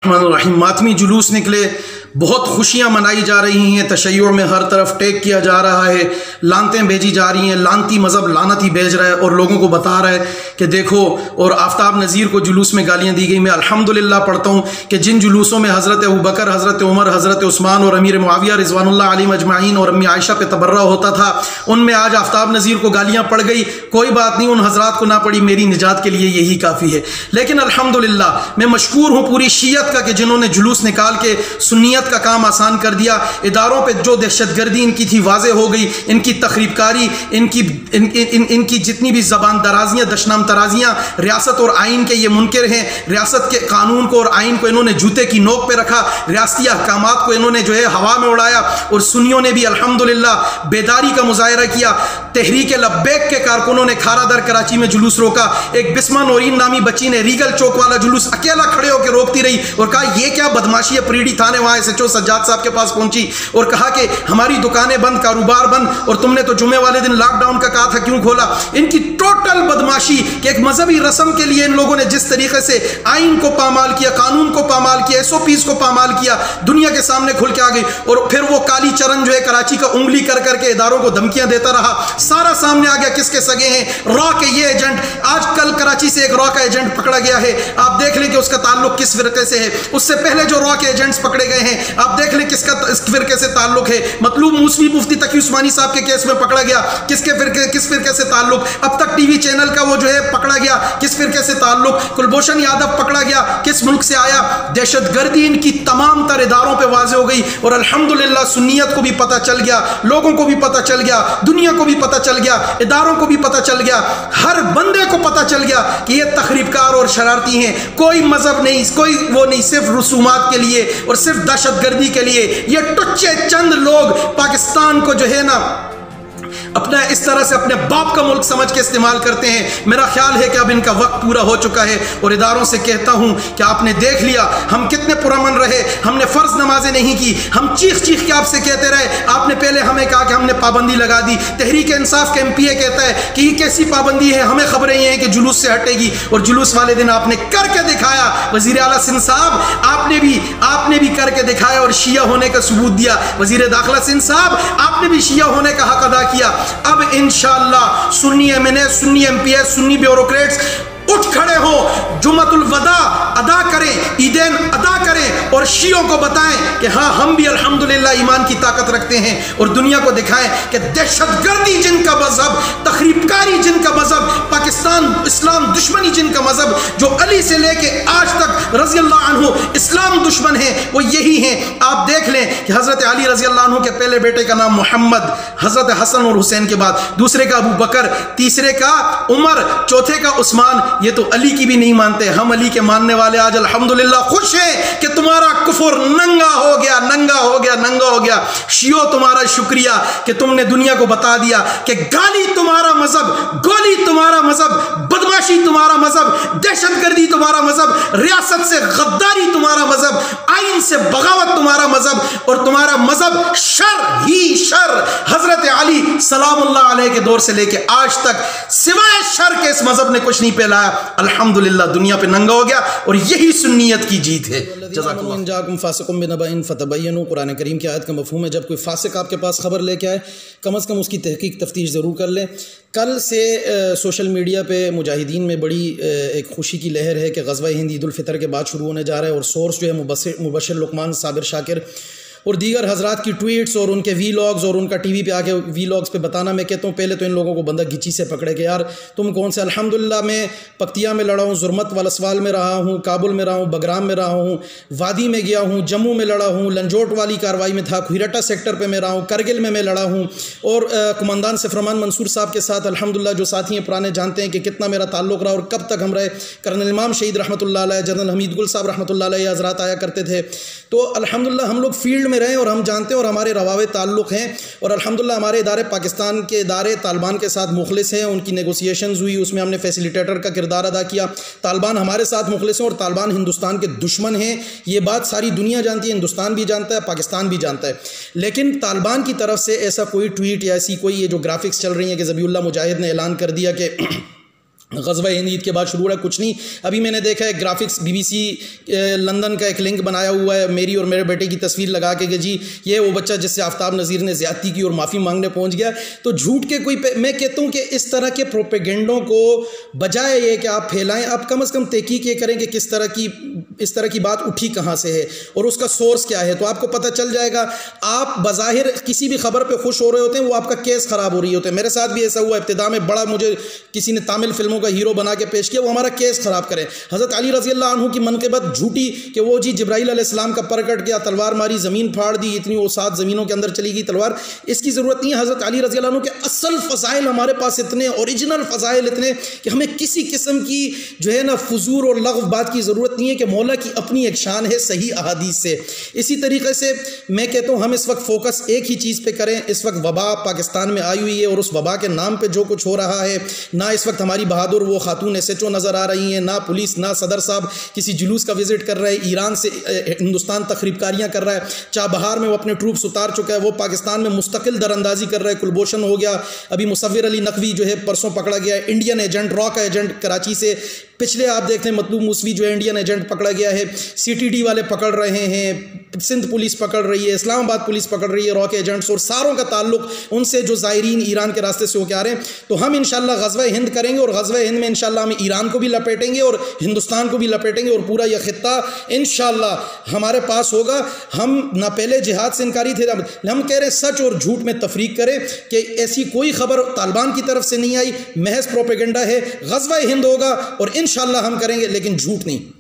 الرحیم ماتمی جلوس نکلے، بہت خوشیاں منائی جا رہی ہیں، تشیع میں ہر طرف ٹیک کیا جا رہا ہے، لانتیں بھیجی جا رہی ہیں، لانتی مذہب لعنت ہی بھیج رہا ہے اور لوگوں کو بتا رہا ہے کہ دیکھو، اور آفتاب نذیر کو جلوس میں گالیاں دی گئی۔ میں الحمدللہ پڑھتا ہوں کہ جن جلوسوں میں حضرت ابوبکر، حضرت عمر، حضرت عثمان اور امیر معاویہ رضوان اللہ علیہم اجمعین اور امی عائشہ پہ تبرہ ہوتا تھا، ان میں آج آفتاب نذیر کو گالیاں پڑ گئی، کوئی بات نہیں، ان حضرات کو نہ پڑی، میری نجات کے لیے یہی کافی ہے۔ لیکن الحمدللہ میں مشکور ہوں پوری شیعت کا کہ جنہوں نے جلوس نکال کے سنیت کا کام آسان کر دیا، اداروں پہ جو دہشت گردی ان کی تھی واضح ہو گئی، ان کی تخریب کاری، ان کی جتنی بھی زبان درازیاں، دشنام ترازیاں، ریاست اور آئین کے یہ منکر ہیں، ریاست کے قانون کو اور آئین کو انہوں نے جوتے کی نوک پہ رکھا، ریاستی احکامات کو انہوں نے جو ہے ہوا میں اڑایا، اور سنیوں نے بھی الحمدللہ بیداری کا مظاہرہ کیا۔ تحریک لبیک کے کارکنوں نے کھارا در کراچی میں جلوس روکا، ایک بسمہ نورین نامی بچی نے ریگل چوک والا جلوس اکیلا کھڑے ہو کے روکتی رہی اور کہا یہ کیا بدماشی ہے، پریڈی تھانے وہاں ایس ایچ او سجاد صاحب کے پاس پہنچی اور کہا کہ ہماری دکانیں بند، کاروبار بند، اور تم نے تو جمعے والے دن لاک ڈاؤن کا کہا تھا، کیوں کھولا؟ ان کی ٹوٹل بدماشی کہ ایک مذہبی رسم کے لیے ان لوگوں نے جس طریقے سے آئین کو پامال کیا، قانون کو پامال کیا، ایس او پیز کو پامال کیا، دنیا کے سامنے کھل کے آ گئی۔ اور پھر وہ کالی چرن جو ہے کراچی کا انگلی کر کر کے اداروں کو دھمکیاں دیتا رہا، سارا سامنے آ گیا کس کے سگے ہیں، را کے یہ ایجنٹ، آج کل کراچی سے ایک را کا ایجنٹ پکڑا گیا ہے، آپ دیکھ لیں کہ اس کا تعلق کس فرقے سے ہے، اس سے پہلے جو را کے ایجنٹس پکڑے گئے ہیں آپ دیکھ لیں کس کا اس فرقے سے تعلق ہے۔ مطلوب موسوی مفتی تقی عثمانی صاحب کے کیس میں پکڑا گیا، کس فرقے سے تعلق، اب تک ٹی وی چینل کا وہ جو ہے پکڑا گیا، کس فرقے سے تعلق، کلبھوشن یادو پکڑا گیا، کس ملک سے آیا۔ دہشت گردی ان کی تمام تر اداروں پہ واضح ہو گئی، اور الحمدللہ سنیت کو بھی پتہ چل گیا، لوگوں کو بھی پتہ چل گیا، دنیا کو بھی پتہ چل گیا، اداروں کو بھی پتہ چل گیا، ہر بندے کو پتہ چل گیا کہ یہ تخریب کار اور شرارتی ہیں، کوئی مذہب نہیں، کوئی وہ نہیں، صرف رسومات کے لیے اور صرف دہشت گردی کے لیے یہ ٹچے چند لوگ پاکستان کو جو ہے نا اپنا اس طرح سے اپنے باپ کا ملک سمجھ کے استعمال کرتے ہیں۔ میرا خیال ہے کہ اب ان کا وقت پورا ہو چکا ہے، اور اداروں سے کہتا ہوں کہ آپ نے دیکھ لیا ہم کتنے پرامن رہے، ہم نے فرض نمازیں نہیں کی، ہم چیخ چیخ کے آپ سے کہتے رہے، آپ نے پہلے ہمیں کہا کہ ہم نے پابندی لگا دی، تحریک انصاف کے ایم پی اے کہتا ہے کہ یہ کیسی پابندی ہے، ہمیں خبریں یہ ہیں کہ جلوس سے ہٹے گی، اور جلوس والے دن آپ نے کر کے دکھایا۔ وزیر اعلیٰ سندھ صاحب آپ نے بھی کر کے دکھایا اور شیعہ ہونے کا ثبوت دیا۔ وزیر داخلہ سندھ صاحب آپ نے بھی شیعہ ہونے کا حق ادا کیا۔ اب انشاءاللہ سنی ایم این اے، سنی ایم پی اے، سنی بیوروکریٹس اٹھ کھڑے ہوں، جمعۃ الوداع ادا کریں، عیدین ادا کریں، اور شیعوں کو بتائیں کہ ہاں ہم بھی الحمدللہ ایمان کی طاقت رکھتے ہیں، اور دنیا کو دکھائیں کہ دہشت گردی جن کا مذہب، تخریب کاری جن کا مذہب، پاکستان اسلام دشمنی جن کا مذہب، جو علی سے لے کے آج تک رضی اللہ عنہ اسلام دشمن ہیں، وہ یہی ہیں۔ آپ دیکھ لیں کہ حضرت علی رضی اللہ عنہ کے پہلے بیٹے کا نام محمد، حضرت حسن اور حسین کے بعد دوسرے کا ابو بکر، تیسرے کا عمر، چوتھے کا عثمان۔ یہ تو علی کی بھی نہیں مانتے، ہم علی کے ماننے والے آج الحمدللہ خوش ہیں کہ تمہارا کفر ننگا ہو گیا، ننگا ہو گیا، ننگا ہو گیا۔ شیعو تمہارا شکریہ کہ تم نے دنیا کو بتا دیا کہ گالی تمہارا مذہب، گولی تمہارا مذہب، بدماشی تمہارا مذہب، دہشت گردی تمہارا مذہب، ریاست سے غداری تمہارا مذہب، آئین سے بغاوت تمہارا مذہب، اور تمہارا مذہب شر ہی شر۔ حضرت علی سلام اللہ علیہ کے دور سے لے کے آج تک سوائے شر کے اس مذہب نے کچھ نہیں پھیلایا۔ الحمدللہ دنیا پہ ننگا ہو گیا، اور یہی سنیت کی جیت ہے۔ جزاک اللہ۔ ان جاءکم فاسق بنبأ فتبینوا، قرآن کریم کی آیت کا مفہوم ہے جب کوئی فاسق آپ کے پاس خبر لے کے آئے کم از کم اس کی تحقیق تفتیش ضرور کر لیں۔ کل سے سوشل میڈیا پہ مجاہدین میں بڑی ایک خوشی کی لہر ہے کہ غزوہ ہند عید الفطر کے بعد شروع ہونے جا رہا ہے، اور سورس جو ہے مبشر لقمان صابر شاکر اور دیگر حضرات کی ٹویٹس اور ان کے وی لاگز اور ان کا ٹی وی پہ آ کے وی لاگز پہ بتانا، میں کہتا ہوں پہلے تو ان لوگوں کو بندہ گچی سے پکڑے کہ یار تم کون سے۔ الحمدللہ میں پکتیا میں لڑا ہوں، زرمت والاسوال میں رہا ہوں، کابل میں رہا ہوں، بگرام میں رہا ہوں، وادی میں گیا ہوں، جموں میں لڑا ہوں، لنجوٹ والی کاروائی میں تھا، کھیرٹا سیکٹر پہ میں رہا ہوں، کرگل میں لڑا ہوں، اور کمانڈان سفرمان منصور صاحب کے ساتھ الحمدللہ جو ساتھی ہیں پرانے جانتے ہیں کہ کتنا میرا تعلق رہا اور کب تک ہم رہے۔ کرنل امام شہید رحمۃ اللہ علیہ، جنرل حمید گل صاحب رحمۃ اللہ علیہ حضرات آیا کرتے تھے، تو الحمدللہ ہم لوگ فیلڈ میں رہے اور ہم جانتے ہیں اور ہمارے روابط تعلق ہیں، اور الحمدللہ ہمارے ادارے پاکستان کے ادارے طالبان کے ساتھ مخلص ہیں، ان کی نیگوسیشنز ہوئی، اس میں ہم نے فیسیلیٹیٹر کا کردار ادا کیا۔ طالبان ہمارے ساتھ مخلص ہیں اور طالبان ہندوستان کے دشمن ہیں، یہ بات ساری دنیا جانتی ہے، ہندوستان بھی جانتا ہے، پاکستان بھی جانتا ہے، لیکن طالبان کی طرف سے ایسا کوئی ٹویٹ یا ایسی کوئی یہ جو گرافکس چل رہی ہیں کہ ذبیح اللہ مجاہد نے اعلان کر دیا کہ غزوہ ہند عید کے بعد شروع ہو رہا ہے، کچھ نہیں. ابھی میں نے دیکھا ہے گرافکس BBC لندن کا ایک لنک بنایا ہوا ہے میری اور میرے بیٹے کی تصویر لگا کے کہ جی یہ وہ بچہ جس سے آفتاب نذیر نے زیادتی کی اور معافی مانگنے پہنچ گیا. تو جھوٹ کے کوئی میں کہتا ہوں کہ اس طرح کے پروپیگنڈوں کو بجائے یہ کہ آپ پھیلائیں، آپ کم از کم تحقیق یہ کریں کہ اس طرح کی بات اٹھی کہاں سے ہے اور اس کا سورس کیا ہے، تو آپ کو پتہ چل جائے گا. آپ بظاہر کسی بھی خبر پہ خوش ہو رہے ہوتے ہیں، وہ آپ کا کیس خراب ہو رہی ہوتے ہیں. میرے ساتھ بھی ایسا ہوا، ابتدا میں بڑا مجھے کسی نے تامل فلموں کا ہیرو بنا کے پیش کیا، وہ ہمارا کیس خراب کرے. حضرت علی رضی اللہ عنہ کی منقبت جھوٹی کہ وہ جی جبرائیل علیہ السلام کا پر کٹ گیا، تلوار ماری، زمین پھاڑ دی، اتنی وہ 7 زمینوں کے اندر چلی گئی تلوار. اس کی ضرورت نہیں ہے. حضرت علی رضی اللہ عنہ کے اصل فضائل ہمارے پاس اتنے اوریجنل فضائل اتنے کہ ہمیں کسی قسم کی جو ہے نا فضول اور لغو بات کی ضرورت نہیں ہے کہ مولا کی اپنی ایک شان ہے صحیح احادیث سے. اسی طریقے سے میں کہتا ہوں ہم اس وقت فوکس ایک ہی چیز پہ کریں. اس وقت وبا پاکستان میں آئی ہوئی ہے اور اس وبا کے نام پہ جو کچھ ہو رہا ہے، نہ اس وقت ہماری بہادر وہ خاتون SHO نظر آ رہی ہیں، نہ پولیس، نہ صدر صاحب کسی جلوس کا وزٹ کر رہے ہیں، ایران سے ہندوستان تخریب کاریاں کر رہا ہے، چابہار میں وہ اپنے ٹروپس اتار چکا ہے، وہ پاکستان میں مستقل دراندازی کر رہا ہے، کلبھوشن ہو گیا، ابھی مصور علی نقوی جو ہے پرسوں پکڑا گیا ہے، انڈین ایجنٹ، را کا ایجنٹ کراچی سے. پچھلے آپ دیکھ لیں مطلوب موسوی جو ہے انڈین ایجنٹ پکڑا گیا ہے، CTD والے پکڑ رہے ہیں، سندھ پولیس پکڑ رہی ہے، اسلام آباد پولیس پکڑ رہی ہے را کے ایجنٹس، اور ساروں کا تعلق ان سے جو زائرین ایران کے راستے سے ہو کے آ رہے ہیں. تو ہم انشاءاللہ غزوہ ہند کریں گے اور غزوہ ہند میں انشاءاللہ ہم ایران کو بھی لپیٹیں گے اور ہندوستان کو بھی لپیٹیں گے اور پورا یہ خطہ انشاءاللہ ہمارے پاس ہوگا. ہم نہ پہلے جہاد سے انکاری تھے، ہم کہہ رہے ہیں سچ اور جھوٹ میں تفریق کریں کہ ایسی کوئی خبر طالبان کی طرف سے نہیں آئی، محض پروپیگنڈا ہے. غزوہ ہند ہوگا اور انشاءاللہ ہم کریں گے لیکن جھوٹ نہیں.